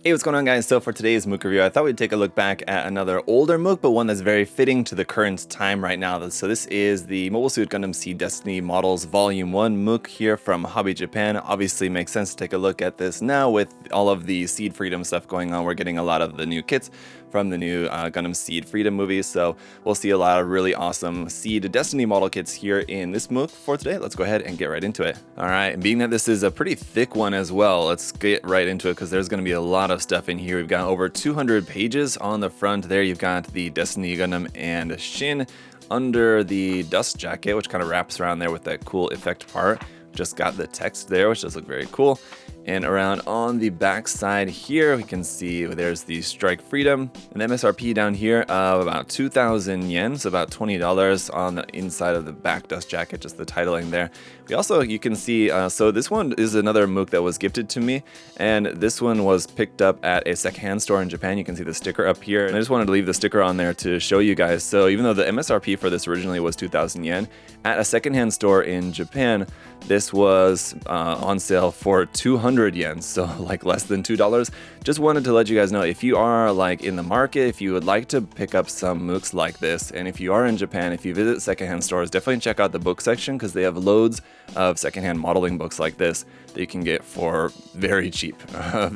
Hey, what's going on, guys? So for today's Mook review, I thought we'd take a look back at another older Mook, but one that's very fitting to the current time right now. So this is the Mobile Suit Gundam Seed Destiny Models Volume 1 Mook here from Hobby Japan. Obviously makes sense to take a look at this now with all of the Seed Freedom stuff going on. We're getting a lot of the new kits from the new Gundam Seed Freedom movies, so we'll see a lot of really awesome Seed Destiny model kits here in this Mook for today. Let's go ahead and get right into it. Alright, and being that this is a pretty thick one as well, let's get right into it because there's going to be a lot of stuff in here. We've got over 200 pages on the front there. You've got the Destiny Gundam and Shin under the dust jacket, which kind of wraps around there with that cool effect part. Just got the text there, which does look very cool. And around on the back side here, we can see there's the Strike Freedom, an MSRP down here of about 2,000 yen, so about $20 on the inside of the back dust jacket, just the titling there. We also, you can see, so this one is another Mook that was gifted to me, and this one was picked up at a secondhand store in Japan. You can see the sticker up here, and I just wanted to leave the sticker on there to show you guys. So even though the MSRP for this originally was 2,000 yen, at a secondhand store in Japan, this was on sale for 200 yen, so like less than $2. Just wanted to let you guys know, if you are like in the market, if you would like to pick up some Mooks like this, and if you are in Japan, if you visit secondhand stores, definitely check out the book section because they have loads of secondhand modeling books like this that you can get for very cheap.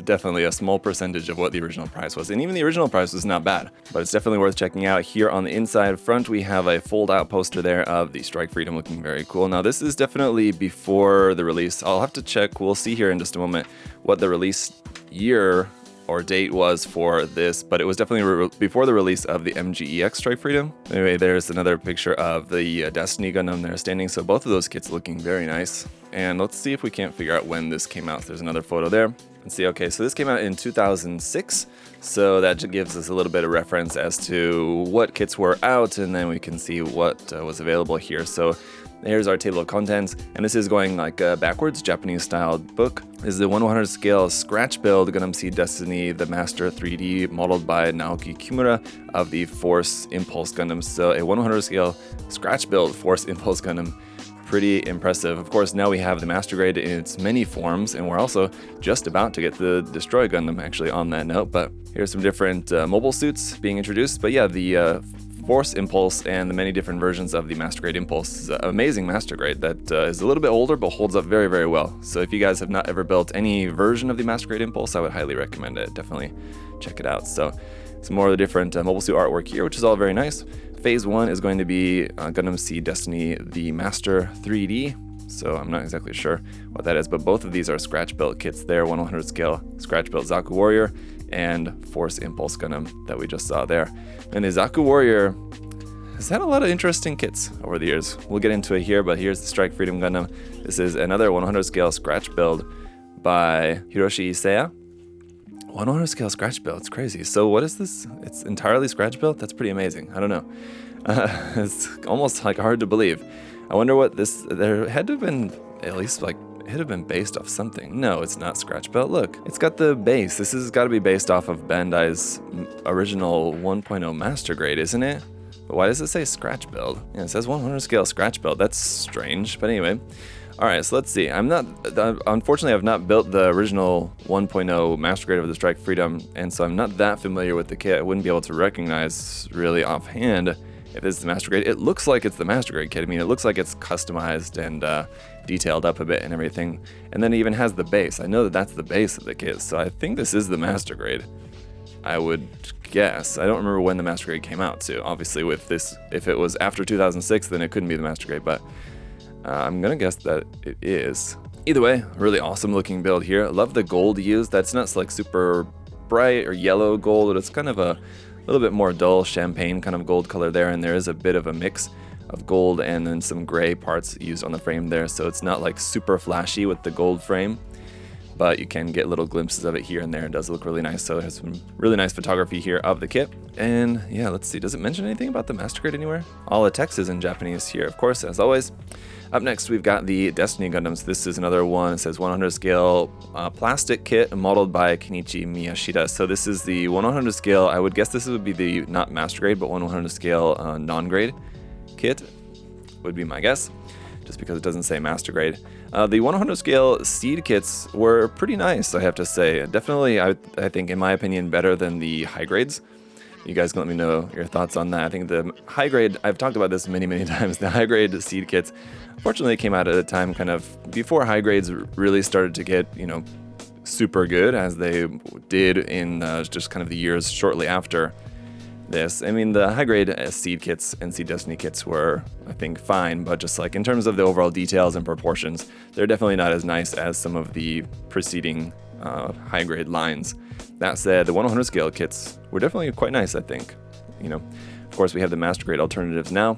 Definitely a small percentage of what the original price was, and even the original price was not bad, but it's definitely worth checking out. Here on the inside front, we have a fold-out poster there of the Strike Freedom looking very cool. Now this is definitely before the release. I'll have to check, we'll see here in just a moment what the release year or date was for this, but it was definitely before the release of the MGEX Strike Freedom. Anyway, there's another picture of the Destiny Gundam there standing, so both of those kits looking very nice. And let's see if we can't figure out when this came out. There's another photo there. Let's see, okay, so this came out in 2006, so that gives us a little bit of reference as to what kits were out, and then we can see what was available here. So here's our table of contents, and this is going like a backwards Japanese-styled book. This is the 1/100 scale scratch build Gundam Seed Destiny, the Master 3D, modeled by Naoki Kimura of the Force Impulse Gundam. So a 1/100 scale scratch build Force Impulse Gundam. Pretty impressive. Of course, now we have the Master Grade in its many forms, and we're also just about to get the Destroy Gundam actually on that note. But here's some different mobile suits being introduced. But yeah, the Force Impulse and the many different versions of the Master Grade Impulse is an amazing Master Grade that is a little bit older but holds up very, very well. So if you guys have not ever built any version of the Master Grade Impulse, I would highly recommend it. Definitely check it out. So some more of the different mobile suit artwork here, which is all very nice. Phase 1 is going to be Gundam Seed Destiny, the Master 3D. So I'm not exactly sure what that is, but both of these are scratch built kits there, 1/100 scale scratch built Zaku Warrior and Force Impulse Gundam that we just saw there. And the Zaku Warrior has had a lot of interesting kits over the years. We'll get into it here, but here's the Strike Freedom Gundam. This is another 1/100 scale scratch build by Hiroshi Isaya. 1/100 scale scratch build, it's crazy. So what is this? It's entirely scratch built? That's pretty amazing. I don't know. It's almost like hard to believe. I wonder what this, there had to have been at least like, it had to have been based off something. No, it's not scratch built. Look, it's got the base. This has got to be based off of Bandai's original 1.0 Master Grade, isn't it? But why does it say scratch build? Yeah, it says 1/100 scale scratch build. That's strange, but anyway. Alright, so let's see. Unfortunately, I've not built the original 1.0 Master Grade of the Strike Freedom, and so I'm not that familiar with the kit. I wouldn't be able to recognize really offhand if it's the Master Grade. It looks like it's the Master Grade kit. I mean, it looks like it's customized and detailed up a bit and everything. And then it even has the base. I know that that's the base of the kit, so I think this is the Master Grade. I would guess. I don't remember when the Master Grade came out, too. Obviously, with this, if it was after 2006, then it couldn't be the Master Grade, but I'm gonna guess that it is. Either way, really awesome looking build here. Love the gold used. That's not like super bright or yellow gold, but it's kind of a little bit more dull champagne kind of gold color there, and there is a bit of a mix of gold and then some gray parts used on the frame there, so it's not like super flashy with the gold frame, but you can get little glimpses of it here and there. It does look really nice, so it has some really nice photography here of the kit. And yeah, let's see, does it mention anything about the Master Grade anywhere? All the text is in Japanese here, of course, as always. Up next, we've got the Destiny Gundams. This is another one. It says 1/100 scale plastic kit modeled by Kenichi Miyashita. So this is the 1/100 scale. I would guess this would be the not Master Grade, but 1/100 scale non-grade kit would be my guess, just because it doesn't say Master Grade. The 100 scale seed kits were pretty nice, I have to say. Definitely, I think, in my opinion, better than the high grades. You guys can let me know your thoughts on that. I think the high grade, I've talked about this many, many times, the high grade seed kits, fortunately, came out at a time kind of before high grades really started to get, you know, super good, as they did in just kind of the years shortly after this. I mean, the high grade seed kits and Seed Destiny kits were, I think, fine, but just like in terms of the overall details and proportions, they're definitely not as nice as some of the preceding high grade lines. That said, the 100 scale kits were definitely quite nice, I think. You know, of course, we have the master grade alternatives now,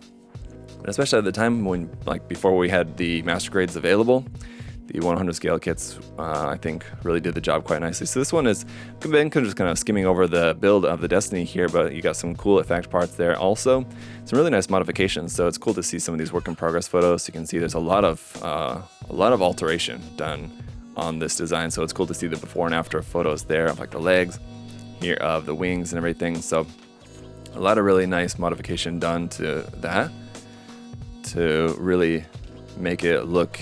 but especially at the time when, like, before we had the master grades available, the 100 scale kits, I think, really did the job quite nicely. So this one is, been just kind of skimming over the build of the Destiny here, but you got some cool effect parts there. Also, some really nice modifications. So it's cool to see some of these work in progress photos. You can see there's a lot of alteration done on this design. So it's cool to see the before and after photos there of like the legs, here of the wings and everything. So a lot of really nice modification done to that to really make it look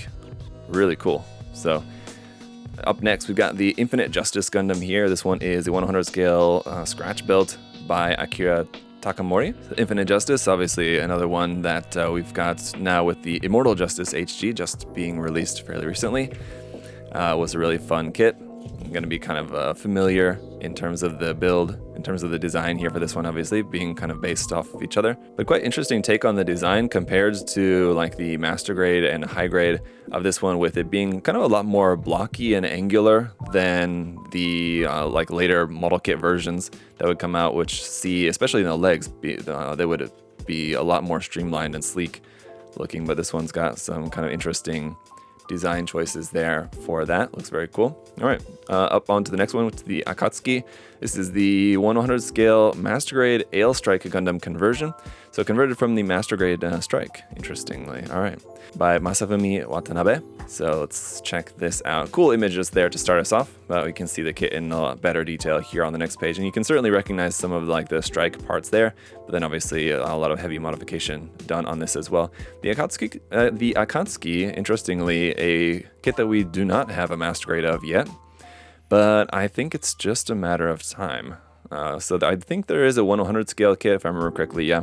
really cool. So up next, we've got the Infinite Justice Gundam here. This one is the 100 scale scratch built by Akira Takamori. Infinite Justice, obviously another one that we've got now with the Immortal Justice HG just being released fairly recently. Was a really fun kit. Going to be kind of familiar in terms of the build, in terms of the design here for this one, obviously being kind of based off of each other, but quite interesting take on the design compared to like the master grade and high grade of this one, with it being kind of a lot more blocky and angular than the like later model kit versions that would come out, which see, especially in the legs, they would be a lot more streamlined and sleek looking, but this one's got some kind of interesting design choices there for that. Looks very cool. All right, up on to the next one, which is the Akatsuki. This is the 100 scale master grade Ale Strike Gundam conversion. So converted from the master grade Strike, interestingly. All right, by Masafumi Watanabe. So let's check this out. Cool images there to start us off. We can see the kit in a lot better detail here on the next page, and you can certainly recognize some of like the Strike parts there, but then obviously a lot of heavy modification done on this as well. The Akatsuki, interestingly, a kit that we do not have a master grade of yet, but I think it's just a matter of time. So I think there is a 100 scale kit, if I remember correctly, yeah.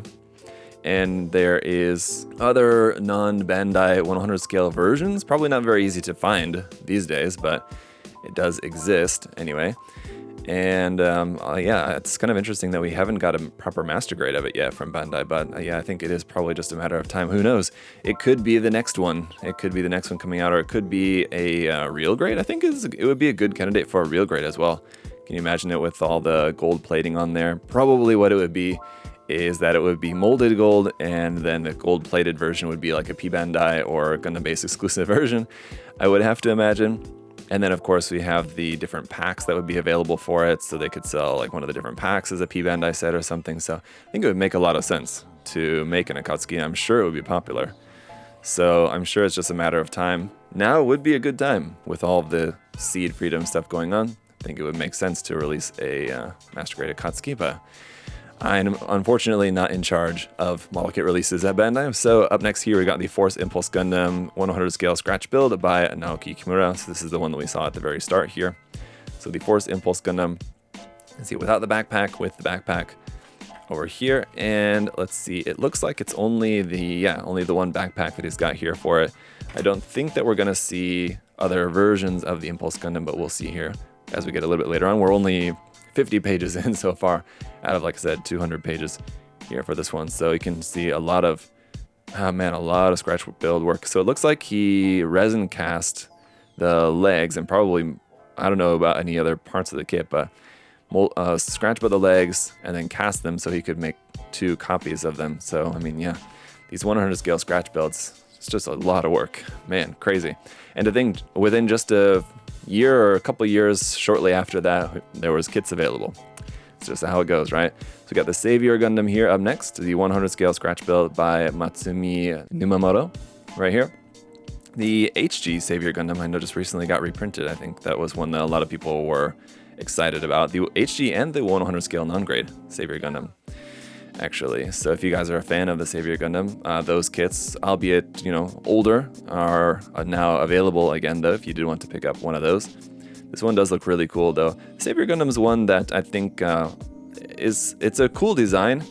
And there is other non-Bandai 100 scale versions, probably not very easy to find these days, but it does exist anyway. And yeah, it's kind of interesting that we haven't got a proper master grade of it yet from Bandai, but yeah, I think it is probably just a matter of time. Who knows? It could be the next one. It could be the next one coming out, or it could be a real grade. I think it would be a good candidate for a real grade as well. Can you imagine it with all the gold plating on there? Probably what it would be is that it would be molded gold, and then the gold plated version would be like a P Bandai or Gundam Base exclusive version, I would have to imagine. And then of course we have the different packs that would be available for it, so they could sell like one of the different packs as a P Bandai set or something. So I think it would make a lot of sense to make an Akatsuki, and I'm sure it would be popular. So I'm sure it's just a matter of time. Now would be a good time with all of the seed freedom stuff going on. I think it would make sense to release a master grade Akatsuki, but I'm unfortunately not in charge of model kit releases at Bandai. So up next here, we got the Force Impulse Gundam 100 scale scratch build by Naoki Kimura. So this is the one that we saw at the very start here. So the Force Impulse Gundam, let's see, without the backpack, with the backpack over here. And let's see, it looks like it's only the one backpack that he's got here for it. I don't think that we're gonna see other versions of the Impulse Gundam, but we'll see here as we get a little bit later on. We're only 50 pages in so far out of, like I said, 200 pages here for this one. So you can see a lot of scratch build work. So it looks like he resin cast the legs, and probably, I don't know about any other parts of the kit, but scratch build the legs and then cast them so he could make 2 copies of them. So, I mean, yeah, these 100 scale scratch builds, it's just a lot of work, man, crazy. And to think, within just a year or a couple years shortly after that, there was kits available. It's just how it goes, right? So we got the Savior Gundam here up next, the 100 scale scratch build by Matsumi Numamoto right here. The HG Savior Gundam I know just recently got reprinted. I think that was one that a lot of people were excited about. The HG and the 100 scale non-grade Savior Gundam. actually. So if you guys are a fan of the Savior Gundam, those kits, albeit, you know, older, are now available again, though, if you do want to pick up one of those. This one does look really cool, though. Savior Gundam is one that I think it's a cool design,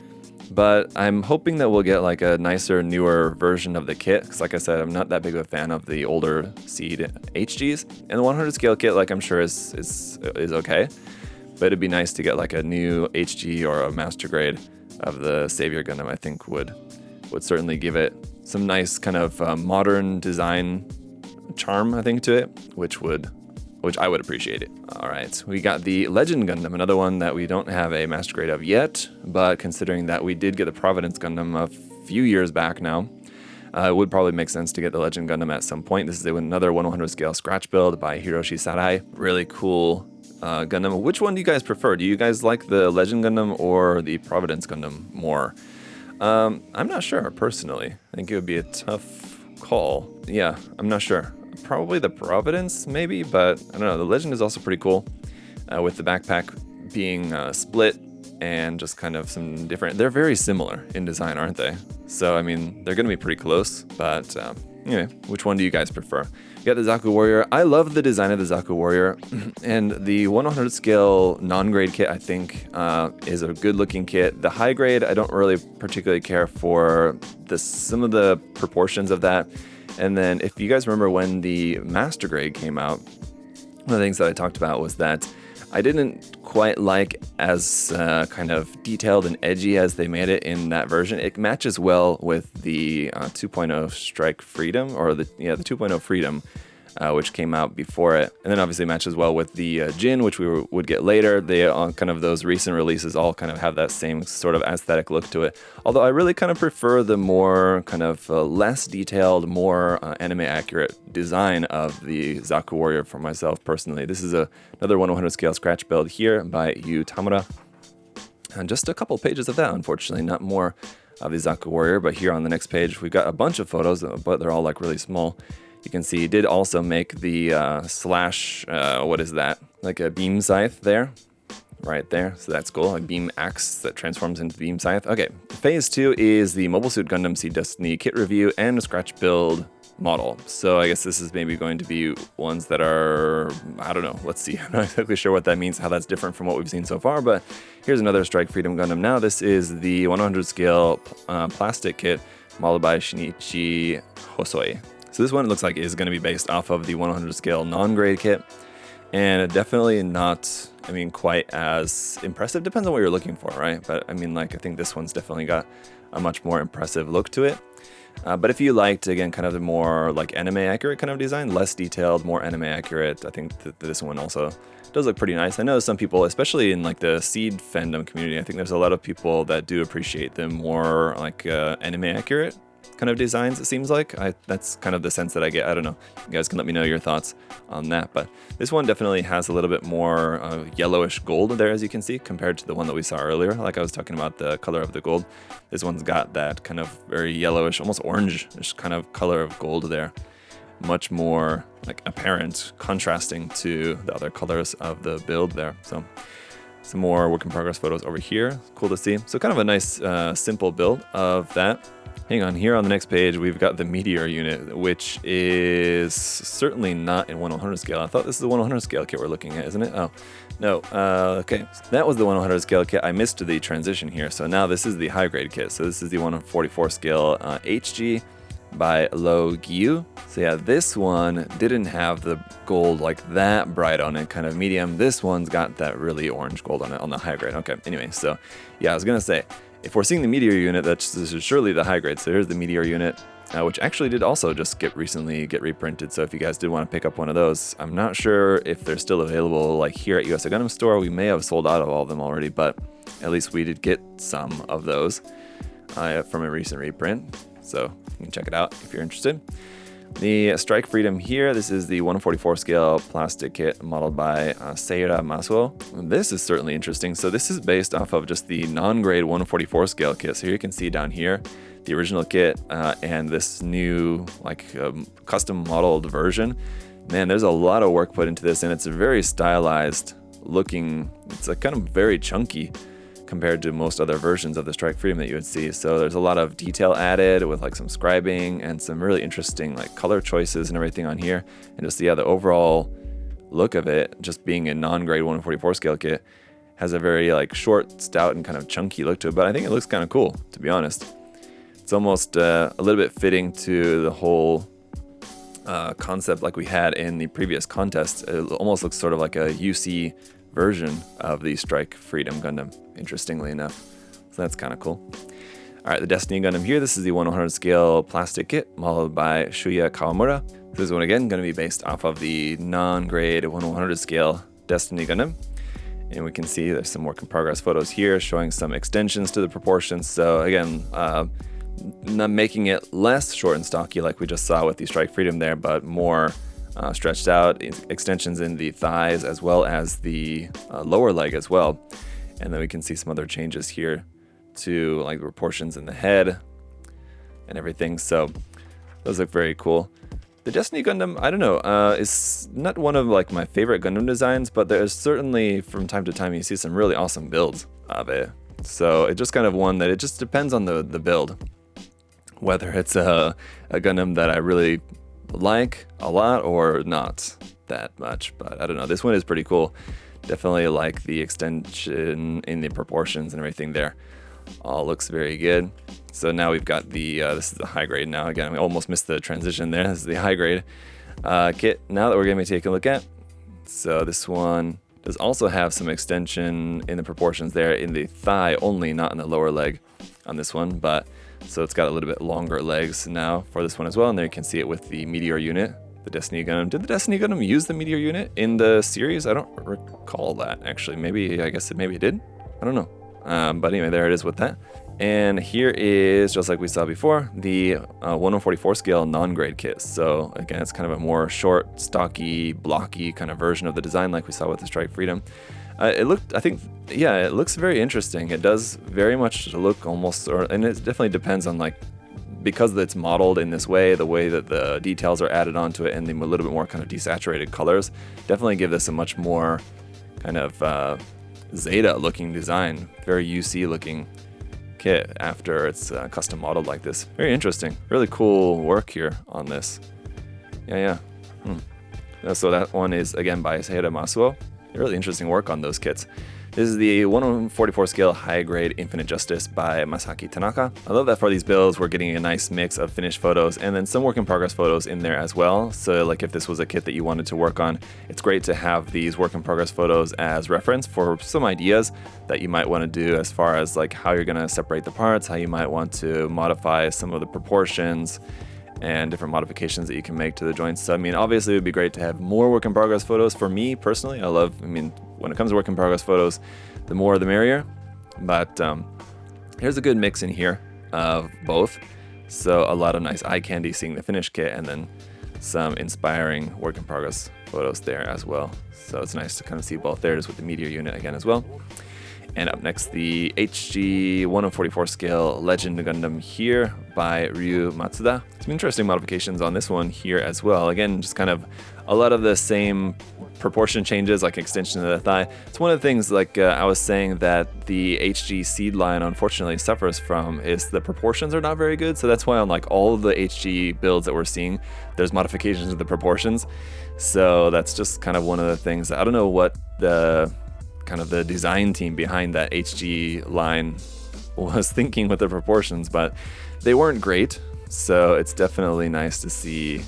but I'm hoping that we'll get like a nicer, newer version of the kit, because like I said, I'm not that big of a fan of the older Seed HGs. And the 100 scale kit, like I'm sure is okay, but it'd be nice to get like a new HG or a master grade of the Savior Gundam. I think would certainly give it some nice kind of modern design charm, I think, to it, which I would appreciate it. All right, we got the Legend Gundam, another one that we don't have a master grade of yet, but considering that we did get the Providence Gundam a few years back now, it would probably make sense to get the Legend Gundam at some point. This is another 100 scale scratch build by Hiroshi Sarai. Really cool Gundam. Which one do you guys prefer? Do you guys like the Legend Gundam or the Providence Gundam more? I'm not sure, personally. I think it would be a tough call. Yeah, I'm not sure. Probably the Providence, maybe, but I don't know. The Legend is also pretty cool, with the backpack being split and just kind of some different... They're very similar in design, aren't they? So, I mean, they're going to be pretty close, but anyway, which one do you guys prefer? You got the Zaku Warrior. I love the design of the Zaku Warrior, and the 100 scale non-grade kit, I think, is a good-looking kit. The high grade, I don't really particularly care for some of the proportions of that. And then if you guys remember when the Master Grade came out, one of the things that I talked about was that I didn't quite like as kind of detailed and edgy as they made it in that version. It matches well with the 2.0 Strike Freedom, or the 2.0 Freedom, which came out before it. And then obviously matches well with the Jin, which we would get later. They kind of, those recent releases all kind of have that same sort of aesthetic look to it. Although I really kind of prefer the more kind of less detailed, more anime accurate design of the Zaku Warrior for myself personally. This is another 100 scale scratch build here by Yu Tamura. And just a couple pages of that, unfortunately, not more of the Zaku Warrior. But here on the next page, we've got a bunch of photos, but they're all like really small. You can see he did also make the slash, what is that? Like a beam scythe there, right there. So that's cool, a beam axe that transforms into beam scythe. Okay, phase 2 is the Mobile Suit Gundam Seed Destiny kit review and a scratch build model. So I guess this is maybe going to be ones that are, I don't know, let's see. I'm not exactly sure what that means, how that's different from what we've seen so far, but here's another Strike Freedom Gundam. Now this is the 100 scale plastic kit modeled by Shinichi Hosoi. So this one, it looks like, is going to be based off of the 100 scale non-grade kit, and definitely not, I mean, quite as impressive. Depends on what you're looking for, right? But I mean, like, I think this one's definitely got a much more impressive look to it. But if you liked, again, kind of the more like anime accurate kind of design, less detailed, more anime accurate, I think that this one also does look pretty nice. I know some people, especially in like the Seed fandom community, I think there's a lot of people that do appreciate the more like anime accurate kind of designs, it seems like. That's kind of the sense that I get. I don't know. You guys can let me know your thoughts on that. But this one definitely has a little bit more yellowish gold there, as you can see, compared to the one that we saw earlier. Like I was talking about the color of the gold. This one's got that kind of very yellowish, almost orange-ish kind of color of gold there. Much more like apparent, contrasting to the other colors of the build there. So some more work in progress photos over here. Cool to see. So kind of a nice, simple build of that. Hang on, here on the next page, we've got the Meteor unit, which is certainly not in 100 scale. I thought this is the 100 scale kit we're looking at, isn't it? Oh, no. Okay, so that was the 100 scale kit. I missed the transition here. So now this is the high grade kit. So this is the 144 scale HG by Lo Gyu. So yeah, this one didn't have the gold like that bright on it, kind of medium. This one's got that really orange gold on it on the high grade. Okay, anyway, so yeah, I was gonna say, if we're seeing the Meteor unit, this is surely the high grade. So here's the Meteor unit, which actually did also just recently get reprinted. So if you guys did want to pick up one of those, I'm not sure if they're still available like here at USA Gundam Store. We may have sold out of all of them already, but at least we did get some of those from a recent reprint. So you can check it out if you're interested. The Strike Freedom here, this is the 144 scale plastic kit modeled by Seira Masuo. This is certainly interesting. So this is based off of just the non-grade 144 scale kit. So here you can see down here the original kit and this new like custom modeled version. Man, there's a lot of work put into this, and it's a very stylized looking, it's a kind of very chunky compared to most other versions of the Strike Freedom that you would see. So there's a lot of detail added with like some scribing and some really interesting like color choices and everything on here. And just, yeah, the overall look of it, just being a non-grade 1/44 scale kit, has a very like short, stout, and kind of chunky look to it. But I think it looks kind of cool, to be honest. It's almost a little bit fitting to the whole concept like we had in the previous contest. It almost looks sort of like a UC version of the Strike Freedom Gundam, interestingly enough. So that's kind of cool. All right, the Destiny Gundam here. This is the 1/100 scale plastic kit modeled by Shuya Kawamura. This one, again, going to be based off of the non-grade 1/100 scale Destiny Gundam. And we can see there's some work in progress photos here showing some extensions to the proportions. So again, not making it less short and stocky like we just saw with the Strike Freedom there, but more stretched out, extensions in the thighs as well as the lower leg as well. And then we can see some other changes here to like the proportions in the head and everything. So those look very cool. The Destiny Gundam, I don't know, is not one of like my favorite Gundam designs, but there's certainly from time to time you see some really awesome builds of it. So it's just kind of one that it just depends on the build. Whether it's a Gundam that I really like a lot or not that much, but I don't know. This one is pretty cool. Definitely like the extension in the proportions and everything there. All looks very good. So now we've got the, this is the high grade now. Again, we almost missed the transition there. This is the high grade kit now that we're going to be taking a look at. So this one does also have some extension in the proportions there in the thigh only, not in the lower leg on this one. But so it's got a little bit longer legs now for this one as well. And there you can see it with the Meteor unit, the Destiny Gundam. Did the Destiny Gundam use the Meteor unit in the series? I don't recall that actually. Maybe, I guess maybe it did. I don't know. But anyway, there it is with that. And here is, just like we saw before, the 1/44 scale non-grade kit. So again, it's kind of a more short, stocky, blocky kind of version of the design like we saw with the Strike Freedom. It looked, I think, yeah, it looks very interesting. It does very much look almost, and it definitely depends on like, because it's modeled in this way, the way that the details are added onto it and the a little bit more kind of desaturated colors, definitely give this a much more kind of Zeta looking design, very UC looking kit after it's custom modeled like this. Very interesting. Really cool work here on this. Yeah. So that one is again by Seihara Masuo. Really interesting work on those kits. This is the 1/44 scale high grade Infinite Justice by Masaki Tanaka. I love that for these builds we're getting a nice mix of finished photos and then some work in progress photos in there as well. So like if this was a kit that you wanted to work on, it's great to have these work in progress photos as reference for some ideas that you might want to do as far as like how you're going to separate the parts, how you might want to modify some of the proportions and different modifications that you can make to the joints. So I mean, obviously it would be great to have more work in progress photos. For me personally, when it comes to work in progress photos, the more the merrier. But here's a good mix in here of both. So a lot of nice eye candy seeing the finished kit and then some inspiring work in progress photos there as well. So it's nice to kind of see both there, just with the Meteor unit again as well. And up next, the HG 1/44 scale Legend Gundam here by Ryu Matsuda. Some interesting modifications on this one here as well. Again, just kind of a lot of the same proportion changes, like extension of the thigh. It's one of the things, like I was saying, that the HG Seed line unfortunately suffers from, is the proportions are not very good. So that's why on like all of the HG builds that we're seeing, there's modifications of the proportions. So that's just kind of one of the things that I don't know what the kind of the design team behind that HG line was thinking with the proportions, but they weren't great. So it's definitely nice to see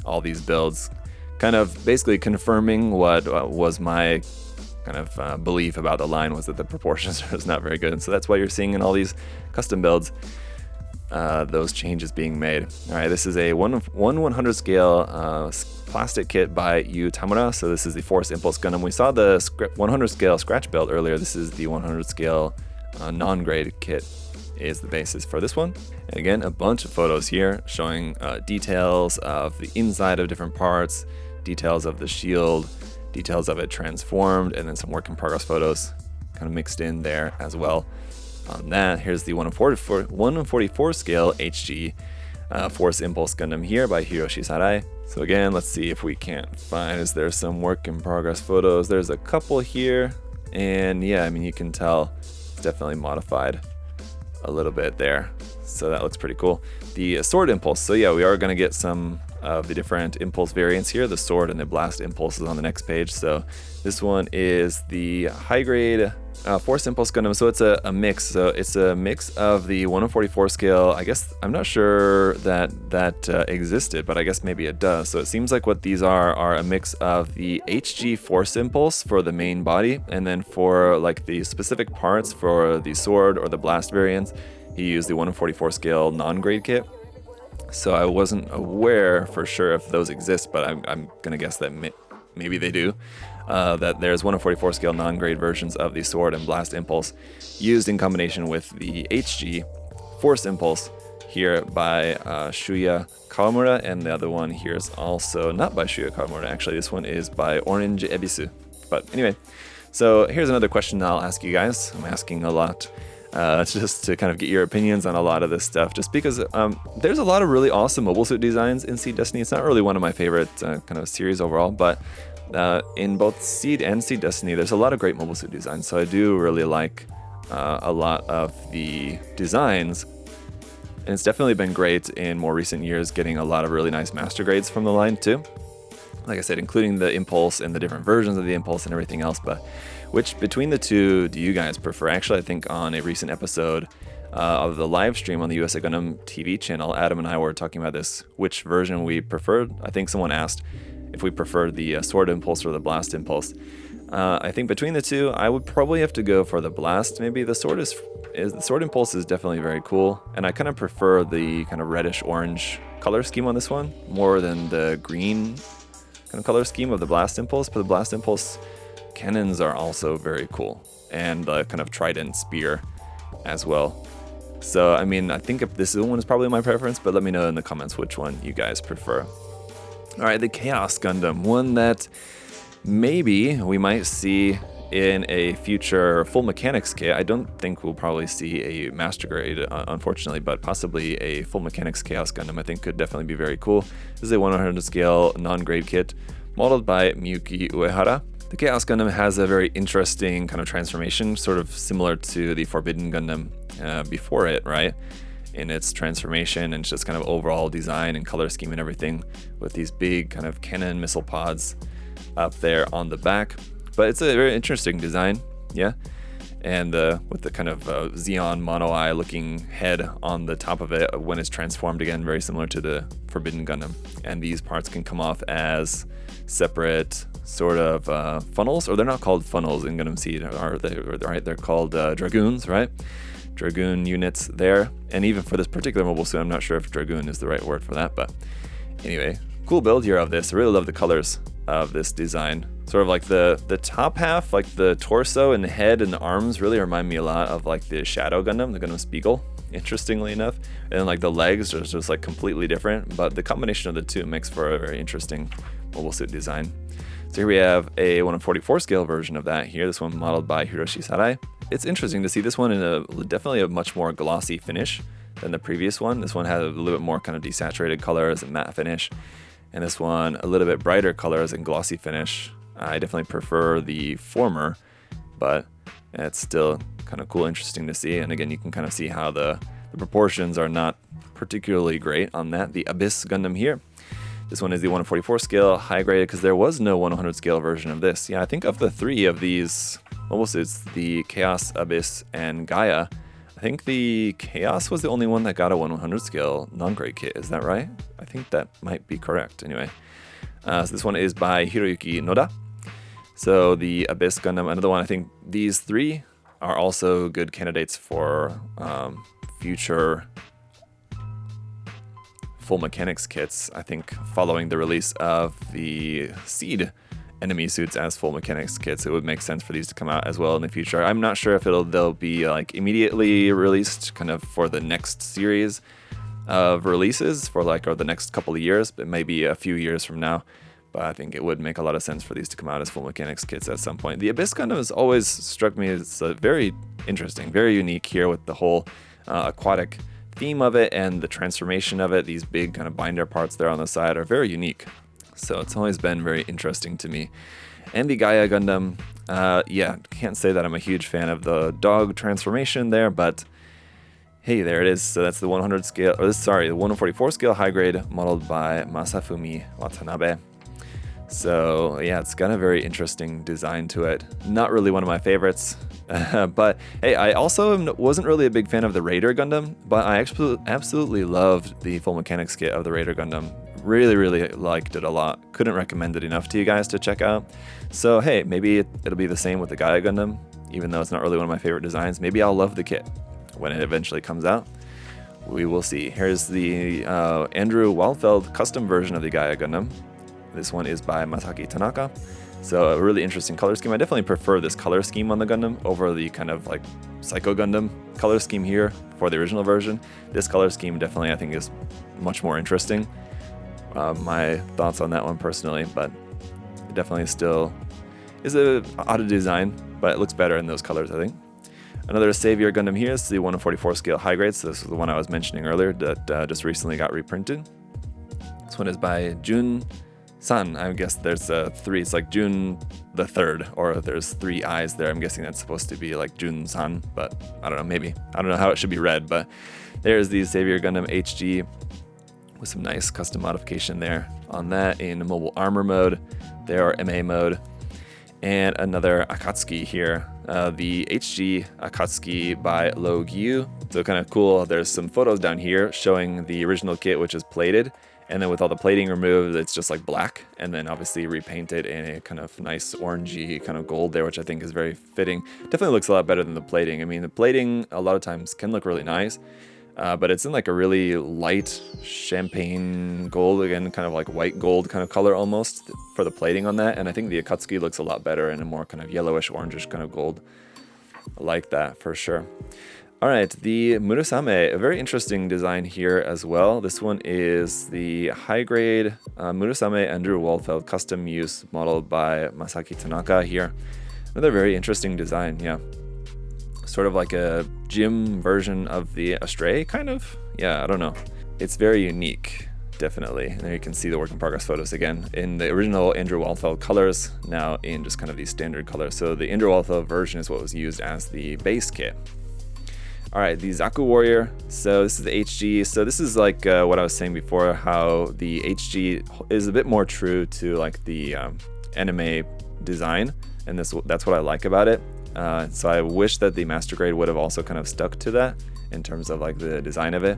all these builds kind of basically confirming what was my kind of belief about the line, was that the proportions are not very good. And so that's why you're seeing in all these custom builds those changes being made. All right, this is a 1/100 scale plastic kit by Yu Tamura. So this is the Force Impulse Gundam. We saw the 100 scale scratch build earlier. This is the 100 scale non-grade kit is the basis for this one. And again, a bunch of photos here showing details of the inside of different parts, details of the shield, details of it transformed, and then some work in progress photos kind of mixed in there as well. On that, here's the 1/44 scale HG Force Impulse Gundam here by Hiroshi Sarai. So again, let's see if we can't find, is there some work in progress photos? There's a couple here, And yeah, I mean, you can tell it's definitely modified a little bit there. So that looks pretty cool. The sword impulse. So yeah, we are going to get some of the different impulse variants here. The sword and the blast impulses on the next page. So this one is the high grade Force Impulse Gundam. So it's a mix. So it's a mix of the 1/44 scale. I guess I'm not sure that existed, but I guess maybe it does. So it seems like what these are a mix of the HG Force Impulse for the main body, and then for like the specific parts for the sword or the blast variants, he used the 1/44 scale non-grade kit. So I wasn't aware for sure if those exist, but I'm gonna guess that maybe they do. That there's 1/44 scale non-grade versions of the sword and blast impulse used in combination with the HG Force Impulse here by Shuya Kawamura, and the other one here is also not by Shuya Kawamura. Actually, this one is by Orange Ebisu. But anyway, so here's another question I'll ask you guys. I'm asking a lot. Just to kind of get your opinions on a lot of this stuff, just because there's a lot of really awesome mobile suit designs in Seed Destiny. It's not really one of my favorite kind of series overall, but in both Seed and Seed Destiny, there's a lot of great mobile suit designs. So I do really like a lot of the designs, and it's definitely been great in more recent years getting a lot of really nice master grades from the line too. Like I said, including the Impulse and the different versions of the Impulse and everything else, but which between the two do you guys prefer? Actually, I think on a recent episode of the live stream on the USA Gundam TV channel, Adam and I were talking about this, which version we preferred. I think someone asked if we preferred the Sword Impulse or the Blast Impulse. I think between the two, I would probably have to go for the Blast. Maybe the Sword the Sword Impulse is definitely very cool, and I kind of prefer the kind of reddish-orange color scheme on this one, more than the green kind of color scheme of the Blast Impulse, but the Blast Impulse cannons are also very cool, and the kind of trident spear as well. So, I mean, I think if this one is probably my preference, but let me know in the comments which one you guys prefer. Alright, the Chaos Gundam, one that maybe we might see in a future full mechanics kit. I don't think we'll probably see a master grade, unfortunately, but possibly a full mechanics Chaos Gundam I think could definitely be very cool. This is a 100 scale non-grade kit modeled by Miyuki Uehara. The Chaos Gundam has a very interesting kind of transformation, sort of similar to the Forbidden Gundam before it, right? In its transformation and just kind of overall design and color scheme and everything, with these big kind of cannon missile pods up there on the back. But it's a very interesting design, yeah. And with the kind of Xeon mono eye looking head on the top of it when it's transformed again, very similar to the Forbidden Gundam. And these parts can come off as separate sort of funnels, or they're not called funnels in Gundam Seed, are they? Right? They're called Dragoons, right? Dragoon units there. And even for this particular mobile suit, I'm not sure if Dragoon is the right word for that, but anyway, cool build here of this. I really love the colors of this design. Sort of like the top half, like the torso and the head and the arms really remind me a lot of like the Shadow Gundam, the Gundam Spiegel, interestingly enough. And then like the legs are just like completely different, but the combination of the two makes for a very interesting mobile suit design. So here we have a 1/44 scale version of that here, this one modeled by Hiroshi Sarai. It's interesting to see this one in definitely a much more glossy finish than the previous one. This one had a little bit more kind of desaturated colors and matte finish, and this one a little bit brighter colors and glossy finish. I definitely prefer the former, but it's still kind of cool, interesting to see. And again, you can kind of see how the proportions are not particularly great on that. The Abyss Gundam here. This one is the 1/44 scale, high grade, because there was no 100 scale version of this. Yeah, I think of the three of these mobile suits, the Chaos, Abyss, and Gaia, I think the Chaos was the only one that got a 100 scale non-grade kit. Is that right? I think that might be correct. Anyway, so this one is by Hiroyuki Noda. So the Abyss Gundam, another one, I think these three are also good candidates for future full mechanics kits. I think following the release of the Seed enemy suits as full mechanics kits, it would make sense for these to come out as well in the future. I'm not sure if they'll be like immediately released kind of for the next series of releases for like or the next couple of years, but maybe a few years from now. But I think it would make a lot of sense for these to come out as full mechanics kits at some point. The Abyss Gundam has always struck me as very interesting, very unique here with the whole aquatic theme of it and the transformation of it. These big kind of binder parts there on the side are very unique. So it's always been very interesting to me. And the Gaia Gundam, yeah, can't say that I'm a huge fan of the dog transformation there, but hey, there it is. So that's the 100 scale, or sorry, the 144 scale high grade modeled by Masafumi Watanabe. So yeah, it's got a very interesting design to it. Not really one of my favorites, but hey, I also wasn't really a big fan of the Raider Gundam, but I absolutely loved the full mechanics kit of the Raider Gundam. Really liked it a lot. Couldn't recommend it enough to you guys to check out. So hey, maybe it'll be the same with the Gaia Gundam, even though it's not really one of my favorite designs. Maybe I'll love the kit when it eventually comes out. We will see. Here's the Andrew Waldfeld custom version of the Gaia Gundam. This one is by Masaki Tanaka. So a really interesting color scheme. I definitely prefer this color scheme on the Gundam over the kind of like Psycho Gundam color scheme here for the original version. This color scheme definitely I think is much more interesting. My thoughts on that one personally, but it definitely still is a odd design, but it looks better in those colors I think. Another Savior Gundam here is the 144 scale high grade. So this is the one I was mentioning earlier that just recently got reprinted. This one is by Jun San. I guess there's three. It's like June the 3rd, or there's 3 eyes there. I'm guessing that's supposed to be like Jun San, but I don't know. Maybe I don't know how it should be read. But there's the Savior Gundam HG with some nice custom modification there on that in mobile armor mode, there or MA mode, and another Akatsuki here. The HG Akatsuki by Lo Gyu. So kind of cool. There's some photos down here showing the original kit, which is plated. And then with all the plating removed, it's just like black, and then obviously repainted in a kind of nice orangey kind of gold there, which I think is very fitting. Definitely looks a lot better than the plating. I mean, the plating a lot of times can look really nice, but it's in like a really light champagne gold, again, kind of like white gold kind of color almost for the plating on that. And I think the Akatsuki looks a lot better in a more kind of yellowish, orangish kind of gold. I like that for sure. All right, the Murasame, a very interesting design here as well. This one is the high-grade Murasame Andrew Waldfeld custom use modeled by Masaki Tanaka here. Another very interesting design, yeah. Sort of like a gym version of the Astray, kind of? Yeah, I don't know. It's very unique, definitely. And there you can see the work in progress photos again in the original Andrew Waldfeld colors, now in just kind of these standard colors. So the Andrew Waldfeld version is what was used as the base kit. All right, the Zaku Warrior. So this is the HG. So this is like what I was saying before, how the HG is a bit more true to like the anime design, and that's what I like about it. So I wish that the Master Grade would have also kind of stuck to that in terms of like the design of it,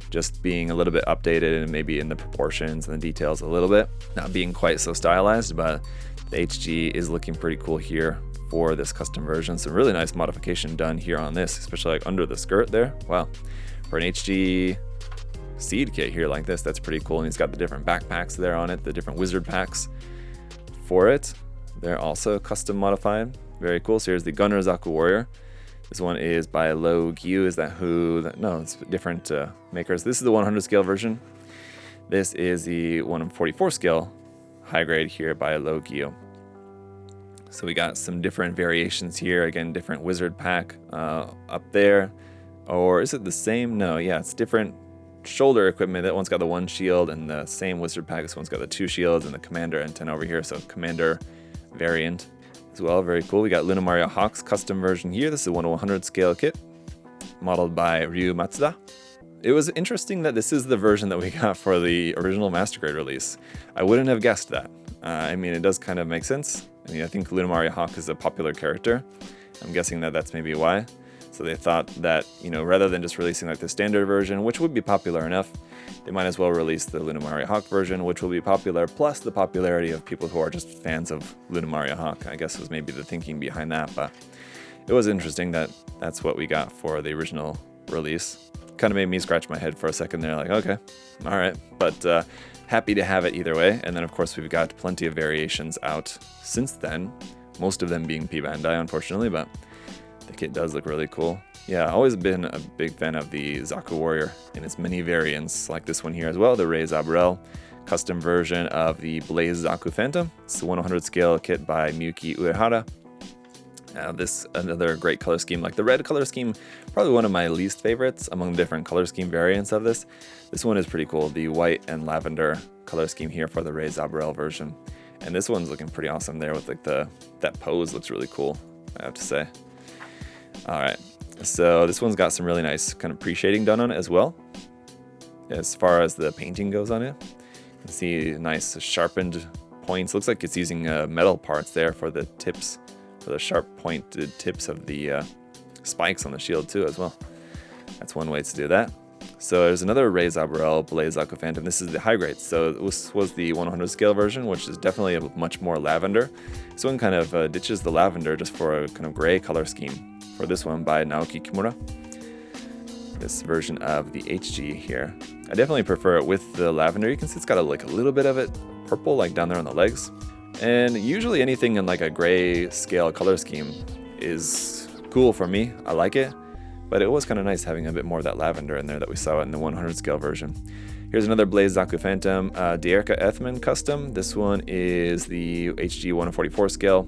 just being a little bit updated and maybe in the proportions and the details a little bit, not being quite so stylized, but the HG is looking pretty cool here for this custom version. Some really nice modification done here on this, especially like under the skirt there. Wow, for an HG seed kit here like this, that's pretty cool. And he's got the different backpacks there on it, the different wizard packs for it. They're also custom modified. Very cool. So here's the Gunner Zaku Warrior. This one is by Lo Gyu. Is that who? No, it's different makers. This is the 100 scale version. This is the 144 scale high grade here by Lo Gyu. So we got some different variations here. Again, different wizard pack up there. Or is it the same? No, yeah, it's different shoulder equipment. That one's got the 1 shield, and the same wizard pack. This one's got the 2 shields and the commander antenna over here. So commander variant as well. Very cool. We got Lunamaria Hawk's custom version here. This is a 1/100 scale kit modeled by Ryu Matsuda. It was interesting that this is the version that we got for the original Master Grade release. I wouldn't have guessed that. I mean, it does kind of make sense. I mean, I think Lunamaria Hawk is a popular character. I'm guessing that that's maybe why. So they thought that, you know, rather than just releasing like the standard version, which would be popular enough, they might as well release the Lunamaria Hawk version, which will be popular, plus the popularity of people who are just fans of Lunamaria Hawk, I guess was maybe the thinking behind that. But it was interesting that that's what we got for the original release. Kind of made me scratch my head for a second there, like, okay, all right. But happy to have it either way. And then, of course, we've got plenty of variations out since then, most of them being P Bandai, unfortunately, but the kit does look really cool. Yeah, always been a big fan of the Zaku Warrior in its many variants, like this one here as well, the Rei Zabrel custom version of the Blaze Zaku Phantom. It's a 100 scale kit by Miyuki Uehara. This another great color scheme. Like the red color scheme, probably one of my least favorites among the different color scheme variants of this. This one is pretty cool, the white and lavender color scheme here for the Rei Zabrel version. And this one's looking pretty awesome there with like that pose looks really cool, I have to say. All right, so this one's got some really nice kind of pre-shading done on it as well. As far as the painting goes on it, you can see nice sharpened points. Looks like it's using metal parts there for the tips, for the sharp pointed tips of the spikes on the shield too as well. That's one way to do that. So there's another ZakuAurelius Blaze Zaku Phantom. This is the high grade. So this was the 100 scale version, which is definitely a much more lavender. This one kind of ditches the lavender just for a kind of gray color scheme for this one by Naoki Kimura. This version of the HG here. I definitely prefer it with the lavender. You can see it's got like a little bit of it purple like down there on the legs. And usually anything in like a gray scale color scheme is cool for me. I like it. But it was kind of nice having a bit more of that lavender in there that we saw in the 100 scale version. Here's another Blaze Zaku Phantom, Dierka Ethman custom. This one is the HG 144 scale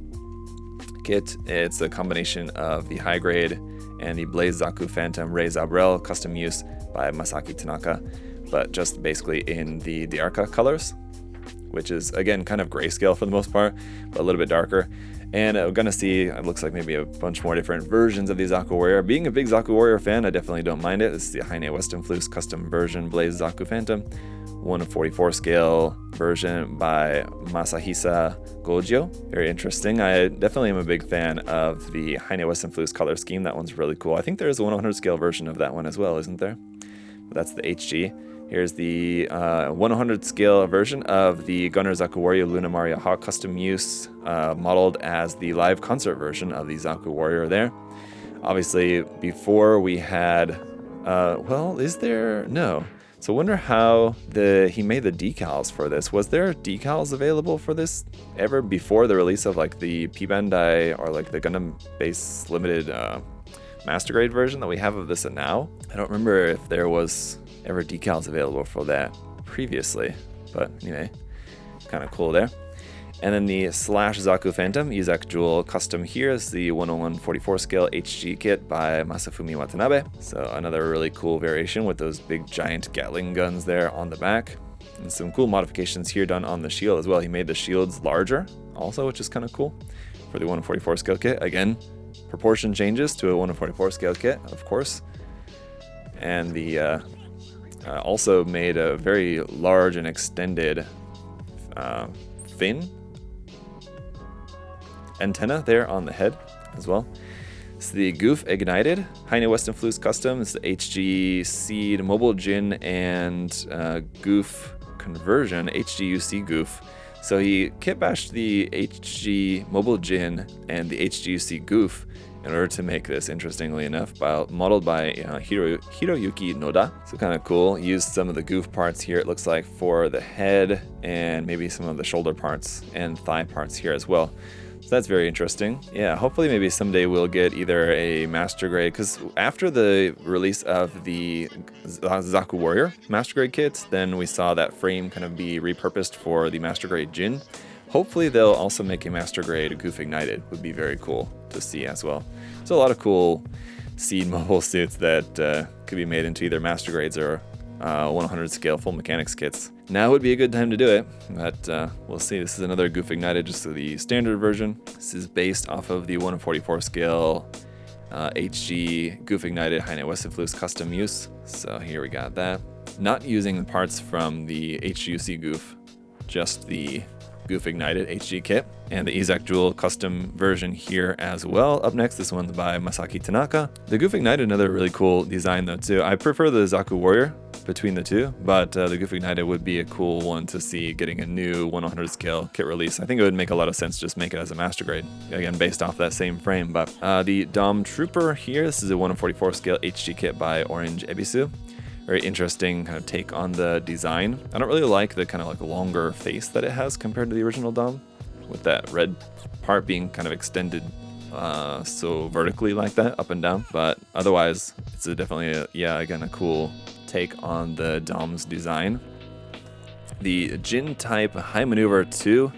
kit. It's a combination of the high grade and the Blaze Zaku Phantom ZakuAurelius custom use by Masaki Tanaka, but just basically in the Dierka colors, which is again kind of grayscale for the most part, but a little bit darker. And we're gonna see, it looks like maybe a bunch more different versions of the Zaku Warrior. Being a big Zaku Warrior fan, I definitely don't mind it. This is the Haine Western Flus custom version Blaze Zaku Phantom, 144 scale version by Masahisa Gojo. Very interesting. I definitely am a big fan of the Haine Western Flus color scheme. That one's really cool. I think there's a 100 scale version of that one as well, isn't there? But that's the HG. Here's the 100 scale version of the Gunner Zaku Warrior Luna Maria Hawk custom use, modeled as the live concert version of the Zaku Warrior there. Obviously, before we had, well, is there? No. So I wonder how he made the decals for this. Was there decals available for this ever before the release of like the P Bandai or like the Gundam Base Limited Master Grade version that we have of this now? I don't remember if there was ever decals available for that previously, but anyway, kind of cool there. And then the Slash Zaku Phantom Izak Jewel custom here is the 101/44 scale HG kit by Masafumi Watanabe. So another really cool variation with those big giant Gatling guns there on the back. And some cool modifications here done on the shield as well. He made the shields larger also, which is kind of cool for the 144 scale kit. Again, proportion changes to a 144 scale kit, of course. And the also made a very large and extended fin antenna there on the head as well. It's the Gouf Ignited Haine Western Flus custom. It's the HG Seed Mobile Jin and Gouf conversion, HGUC Gouf. So he kit bashed the HG Mobile Jin and the HGUC Gouf in order to make this, interestingly enough, modeled by Hiroyuki Noda. So kind of cool. Used some of the Gouf parts here, it looks like, for the head and maybe some of the shoulder parts and thigh parts here as well. So that's very interesting. Yeah, hopefully maybe someday we'll get either a Master Grade, because after the release of the Zaku Warrior Master Grade kit, then we saw that frame kind of be repurposed for the Master Grade Jin. Hopefully they'll also make a Master Grade Gouf Ignited. Would be very cool to see as well. So a lot of cool Seed mobile suits that could be made into either Master Grades or 100 scale full mechanics kits. Now would be a good time to do it, but we'll see. This is another Gouf Ignited, just the standard version. This is based off of the 144 scale HG Gouf Ignited Haine Western Flus custom use. So here we got that. Not using the parts from the HGUC Gouf, just the Gouf Ignited HG kit, and the Izak Jewel custom version here as well. Up next, this one's by Masaki Tanaka. The Gouf Ignited, another really cool design though too. I prefer the Zaku Warrior between the two, but the Gouf Ignited would be a cool one to see getting a new 100 scale kit release. I think it would make a lot of sense to just make it as a Master Grade, again based off that same frame. But the Dom Trooper here, this is a 144 scale HG kit by Orange Ebisu. Very interesting kind of take on the design. I don't really like the kind of like longer face that it has compared to the original Dom, with that red part being kind of extended so vertically like that, up and down. But otherwise, it's definitely, again, a cool take on the Dom's design. The Jin type High Maneuver 2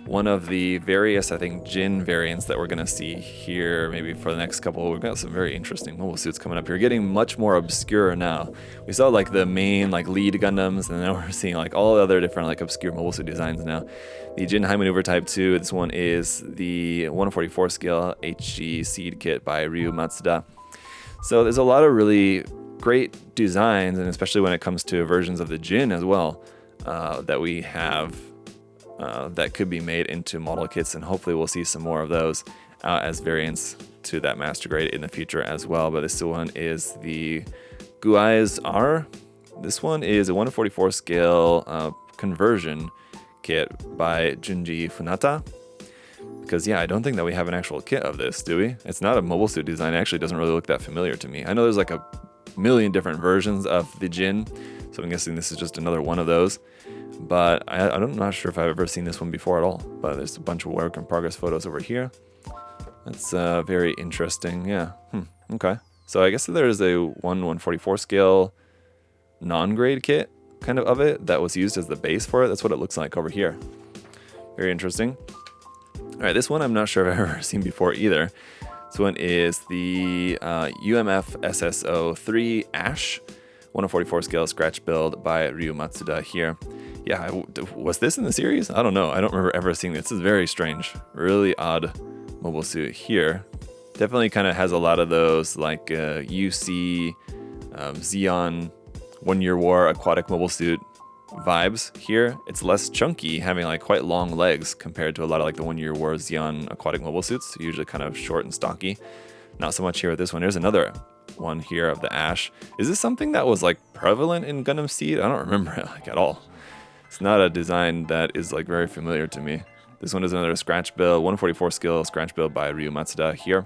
one of the various, I think, Jin variants that we're going to see here maybe for the next couple. We've got some very interesting mobile suits coming up here, getting much more obscure now. We saw like the main like lead Gundams, and now we're seeing like all the other different like obscure mobile suit designs now. The Jin High Maneuver Type 2, this one is the 144 scale HG Seed kit by Ryu Matsuda. So there's a lot of really great designs, and especially when it comes to versions of the Jin as well, that we have that could be made into model kits, and hopefully we'll see some more of those as variants to that master grade in the future as well. But this one is the Guai's R. This one is a 144 scale conversion kit by Junji Funata. Because yeah, I don't think that we have an actual kit of this, do we? It's not a mobile suit design. It actually doesn't really look that familiar to me. I know there's like a million different versions of the Jin, so I'm guessing this is just another one of those. But I'm not sure if I've ever seen this one before at all. But there's a bunch of work in progress photos over here. That's very interesting. Yeah. Okay. So I guess there's a 1/144 scale non-grade kit kind of it that was used as the base for it. That's what it looks like over here. Very interesting. All right, this one I'm not sure if I've ever seen before either. This one is the UMF SSO3 Ash 144 scale scratch build by Ryu Matsuda here. Yeah, was this in the series? I don't know. I don't remember ever seeing this. This is very strange. Really odd mobile suit here. Definitely kind of has a lot of those like UC, Xeon, 1 Year War aquatic mobile suit vibes here. It's less chunky, having like quite long legs compared to a lot of like the 1 Year War Xeon aquatic mobile suits, usually kind of short and stocky. Not so much here with this one. Here's another one here of the Ash. Is this something that was like prevalent in Gundam Seed? I don't remember it like at all. It's not a design that is like very familiar to me. This one is another scratch build, 144 scale scratch build by Ryu Matsuda here.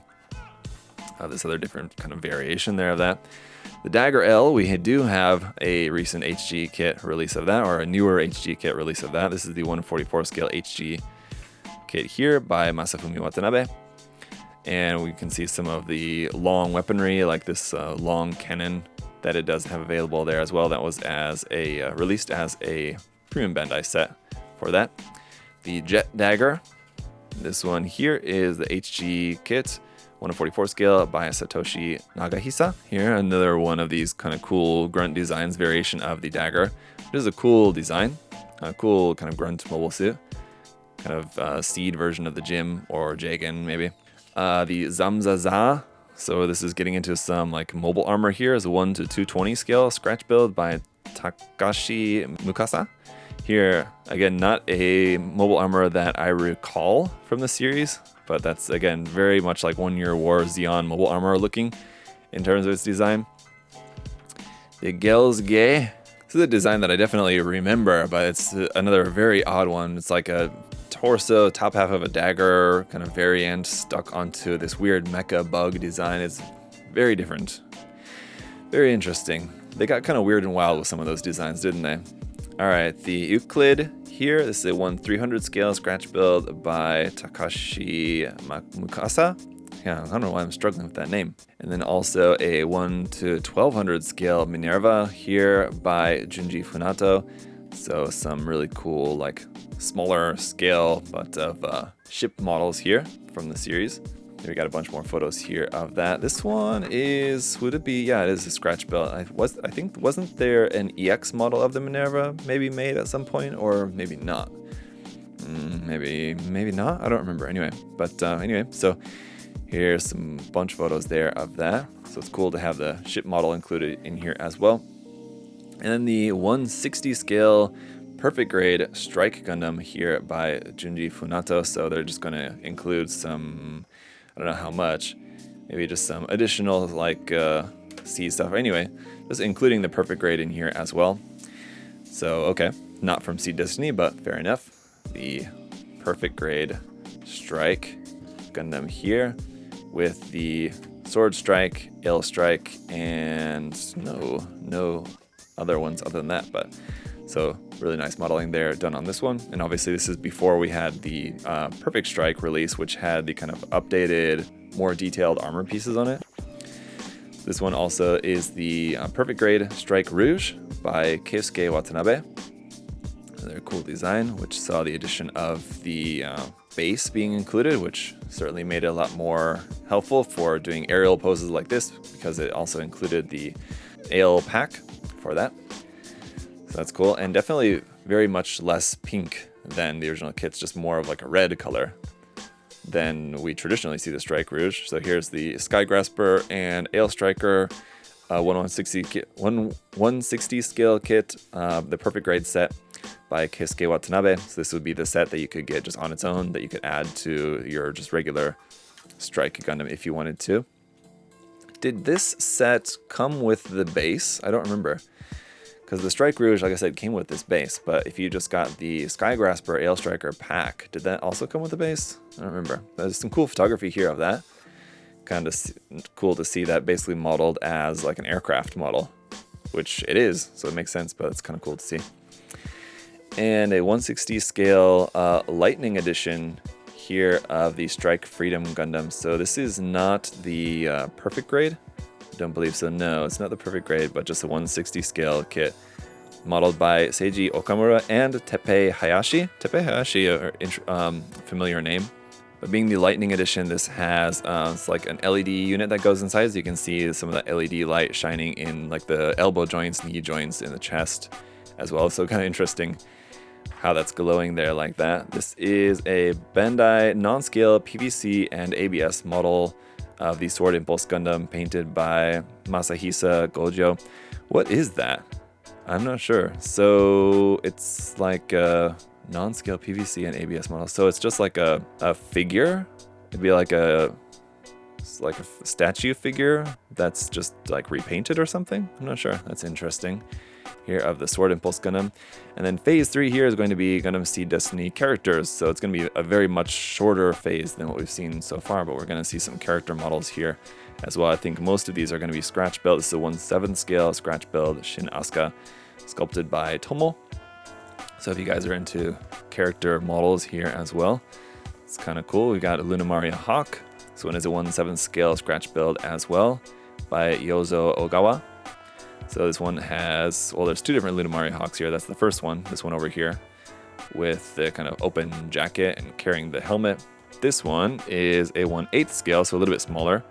This other different kind of variation there of that. The Dagger L, we do have a recent HG kit release of that, or a newer HG kit release of that. This is the 144 scale HG kit here by Masafumi Watanabe. And we can see some of the long weaponry, like this long cannon that it does have available there as well. That was as a released as a premium Bandai set for that. The Jet Dagger. This one here is the HG kit, 144 scale by Satoshi Nagahisa. Here, another one of these kind of cool grunt designs variation of the Dagger. It is a cool design, a cool kind of grunt mobile suit, kind of seed version of the Jim or Jagan maybe. The Zamzaza. So this is getting into some like mobile armor here, is a 1/220 scale scratch build by Takashi Mukasa. Here, again, not a mobile armor that I recall from the series, but that's, again, very much like 1 Year War Xeon mobile armor looking in terms of its design. The Gelsge. This is a design that I definitely remember, but it's another very odd one. It's like a torso, top half of a dagger kind of variant stuck onto this weird mecha bug design. It's very different. Very interesting. They got kind of weird and wild with some of those designs, didn't they? All right, the Euclid here. This is a 1/300 scale scratch build by Takashi Mukasa. Yeah, I don't know why I'm struggling with that name. And then also a 1/1200 scale Minerva here by Junji Funato. So some really cool, like smaller scale, but of ship models here from the series. We got a bunch more photos here of that. This one is, would it be? Yeah, it is a scratch build. I think, wasn't there an EX model of the Minerva maybe made at some point, or maybe not? Maybe not. I don't remember. Anyway, but anyway, so here's some bunch of photos there of that. So it's cool to have the ship model included in here as well. And then the 160 scale perfect grade Strike Gundam here by Junji Funato. So they're just going to include some, I don't know how much, maybe just some additional like C stuff. Anyway, just including the perfect grade in here as well. So, okay, not from Seed Destiny, but fair enough. The perfect grade Strike Gundam here with the Sword Strike, Ale Strike, and no other ones other than that. But so really nice modeling there done on this one. And obviously this is before we had the Perfect Strike release, which had the kind of updated, more detailed armor pieces on it. This one also is the Perfect Grade Strike Rouge by Keisuke Watanabe. Another cool design, which saw the addition of the base being included, which certainly made it a lot more helpful for doing aerial poses like this, because it also included the ale pack for that. So that's cool, and definitely very much less pink than the original kits, just more of like a red color than we traditionally see the Strike Rouge. So here's the Sky Grasper and Ale Striker 160 scale kit, the perfect grade set by Keisuke Watanabe. So this would be the set that you could get just on its own, that you could add to your just regular Strike Gundam if you wanted to. Did this set come with the base? I don't remember, because the Strike Rouge, like I said, came with this base, but if you just got the Sky Grasper Ale Striker pack, did that also come with the base? I don't remember. There's some cool photography here of that. Kind of cool to see that basically modeled as like an aircraft model, which it is, so it makes sense, but it's kind of cool to see. And a 160 scale Lightning edition here of the Strike Freedom Gundam. So this is not the perfect grade. I don't believe so. No, it's not the perfect grade, but just a 160 scale kit modeled by Seiji Okamura and Teppei Hayashi. Teppei Hayashi, a familiar name. But being the Lightning edition, this has it's like an LED unit that goes inside, so you can see some of that LED light shining in like the elbow joints, knee joints, in the chest as well. So kind of interesting how that's glowing there like that. This is a Bandai non-scale PVC and ABS model of the Sword Impulse Gundam painted by Masahisa Gojo. What is that? I'm not sure. So it's like a non-scale PVC and ABS model. So it's just like a figure. It'd be like a statue figure that's just like repainted or something. I'm not sure. That's interesting. Here of the Sword Impulse Gundam. And then phase 3 here is going to be Gundam Seed Destiny characters. So it's going to be a very much shorter phase than what we've seen so far, but we're going to see some character models here as well. I think most of these are going to be scratch build. This is a 1/7 scale scratch build Shin Asuka, sculpted by Tomo. So if you guys are into character models here as well, it's kind of cool. We got a Lunamaria Hawk. This one is a 1/7 scale scratch build as well by Yozo Ogawa. So this one has, well, there's two different Lunamaria Hawks here. That's the first one, this one over here, with the kind of open jacket and carrying the helmet. This one is a 1/8 scale, so a little bit smaller,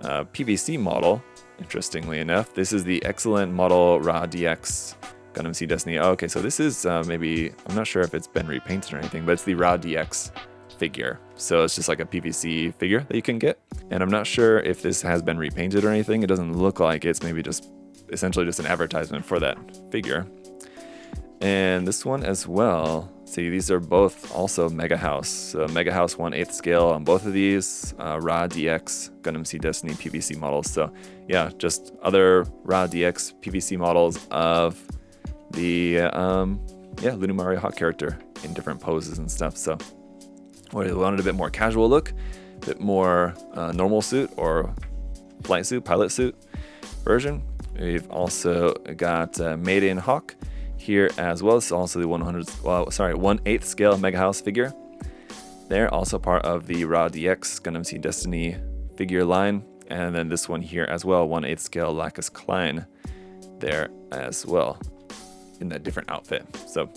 PVC model, interestingly enough. This is the excellent model Ra DX Gundam Seed Destiny. Oh, okay, so this is maybe, I'm not sure if it's been repainted or anything, but it's the Ra DX figure. So it's just like a PVC figure that you can get. And I'm not sure if this has been repainted or anything. It doesn't look like it's maybe just essentially just an advertisement for that figure. And this one as well, see, these are both also Mega House. So Mega House 1/8 scale on both of these, Ra DX Gundam Seed Destiny PVC models. So yeah, just other Ra DX PVC models of the Lunamaria Hawk character in different poses and stuff. So we wanted a bit more casual look, a bit more normal suit or flight suit, pilot suit version. We've also got Maiden Hawk here as well. It's also the 1/8 scale Mega House figure. They're also part of the Ra DX Gundam Seed Destiny figure line. And then this one here as well, 1/8 scale Lacus Klein there as well in that different outfit. So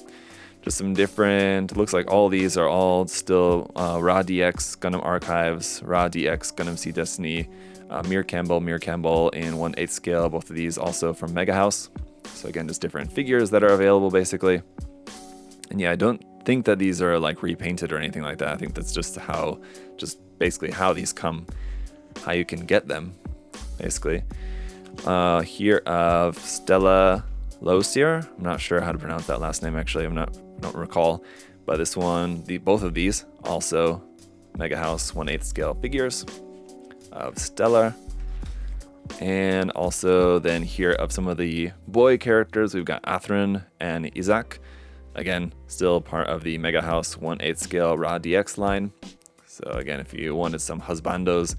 just some different, looks like all these are all still Ra DX Gundam Archives, Ra DX Gundam Seed Destiny, Mir Campbell in 1/8 scale, both of these also from Mega House. So again, just different figures that are available basically. And yeah, I don't think that these are like repainted or anything like that. I think that's just basically how these come, how you can get them basically. Here of Stella Losier. I'm not sure how to pronounce that last name actually. I don't recall. But this one, both of these also Mega House 1/8 scale figures of Stella. And also then here of some of the boy characters, we've got Athrin and Isaac. Again, still part of the Mega House 1/8 scale Ra DX line. So again, if you wanted some husbandos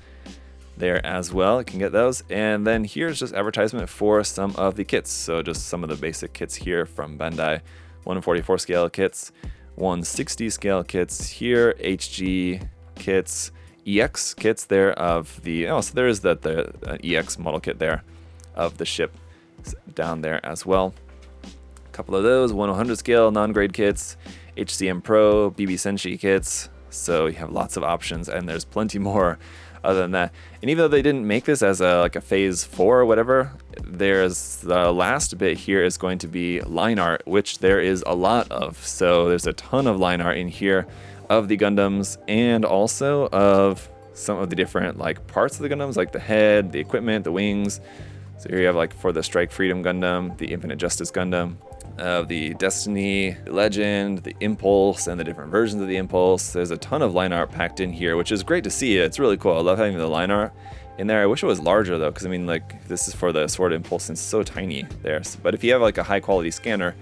there as well, you can get those. And then here's just advertisement for some of the kits. So just some of the basic kits here from Bandai. 1/44 scale kits, 1/60 scale kits here, HG kits, EX kits there of the, so there is the EX model kit there of the ship down there as well. couple of those 1/100 scale non-grade kits, HCM Pro, BB Senshi kits. So you have lots of options, and there's plenty more other than that. And even though they didn't make this as a phase 4 or whatever, there's the last bit here is going to be line art, which there is a lot of. So there's a ton of line art in here of the Gundams, and also of some of the different parts of the Gundams, like the head, the equipment, the wings. So here you have for the Strike Freedom Gundam, the Infinite Justice Gundam, the Destiny, the Legend, the Impulse, and the different versions of the Impulse. There's a ton of line art packed in here, which is great to see. It's really cool. I love having the line art in there. I wish it was larger though, because I mean, this is for the Sword Impulse and it's so tiny there. But if you have a high quality scanner,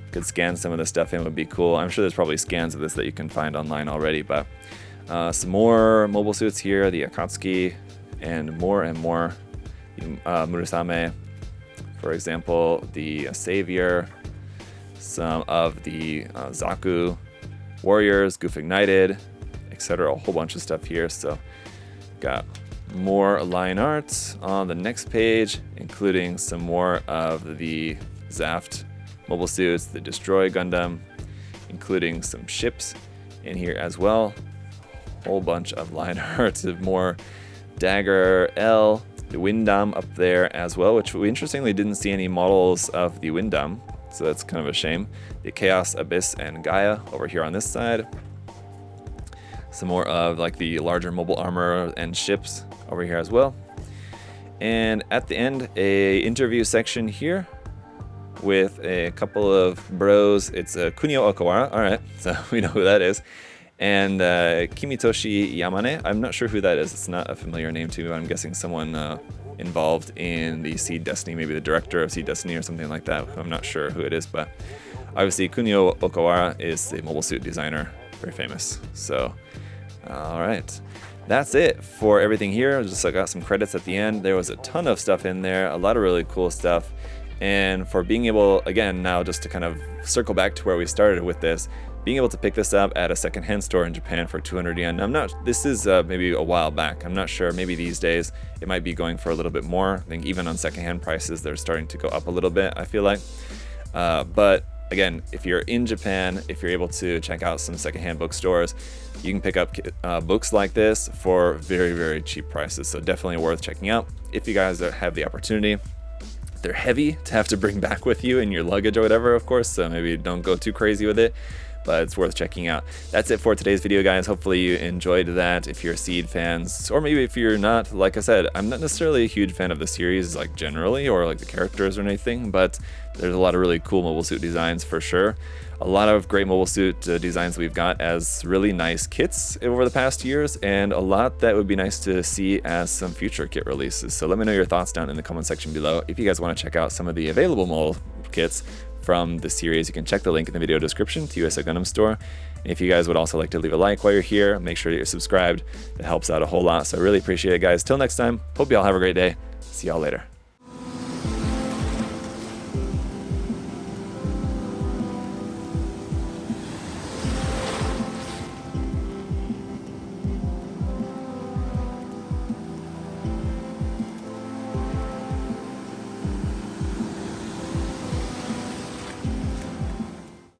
you could scan some of this stuff in, would be cool. I'm sure there's probably scans of this that you can find online already, but some more mobile suits here, the Akatsuki, and more. Murasame, for example, the Savior, some of the Zaku Warriors, Gouf Ignited, etc. A whole bunch of stuff here. So got more line art on the next page, including some more of the Zaft mobile suits, the Destroy Gundam, including some ships in here as well. Whole bunch of line art of more Dagger L, the Gundam up there as well, which we interestingly didn't see any models of the Gundam, so that's kind of a shame. The Chaos, Abyss, and Gaia over here on this side. Some more of the larger mobile armor and ships over here as well. And at the end, a interview section here with a couple of bros. It's Kunio Okawara, all right, so we know who that is. And Kimitoshi Yamane, I'm not sure who that is. It's not a familiar name to me, but I'm guessing someone involved in the Seed Destiny, maybe the director of Seed Destiny or something like that. I'm not sure who it is, but obviously Kunio Okawara is a mobile suit designer, very famous. So, all right. That's it for everything here. I got some credits at the end. There was a ton of stuff in there, a lot of really cool stuff. And for being able, again, now just to kind of circle back to where we started with this, being able to pick this up at a secondhand store in Japan for 200 yen. This is maybe a while back. I'm not sure, maybe these days it might be going for a little bit more. I think even on secondhand prices, they're starting to go up a little bit, I feel like. But again, if you're in Japan, if you're able to check out some secondhand bookstores, you can pick up books like this for very, very cheap prices. So definitely worth checking out if you guys have the opportunity. They're heavy to have to bring back with you in your luggage or whatever, of course, so maybe don't go too crazy with it, but it's worth checking out. That's it for today's video, guys. Hopefully you enjoyed that. If you're Seed fans, or maybe if you're not, like I said, I'm not necessarily a huge fan of the series generally, or the characters or anything, but there's a lot of really cool mobile suit designs for sure. A lot of great mobile suit designs we've got as really nice kits over the past years, and a lot that would be nice to see as some future kit releases. So let me know your thoughts down in the comment section below. If you guys want to check out some of the available mobile kits from the series, you can check the link in the video description to USA Gundam Store. And if you guys would also like to leave a like while you're here, make sure that you're subscribed. That helps out a whole lot, so I really appreciate it, guys. Till next time, hope you all have a great day. See y'all later.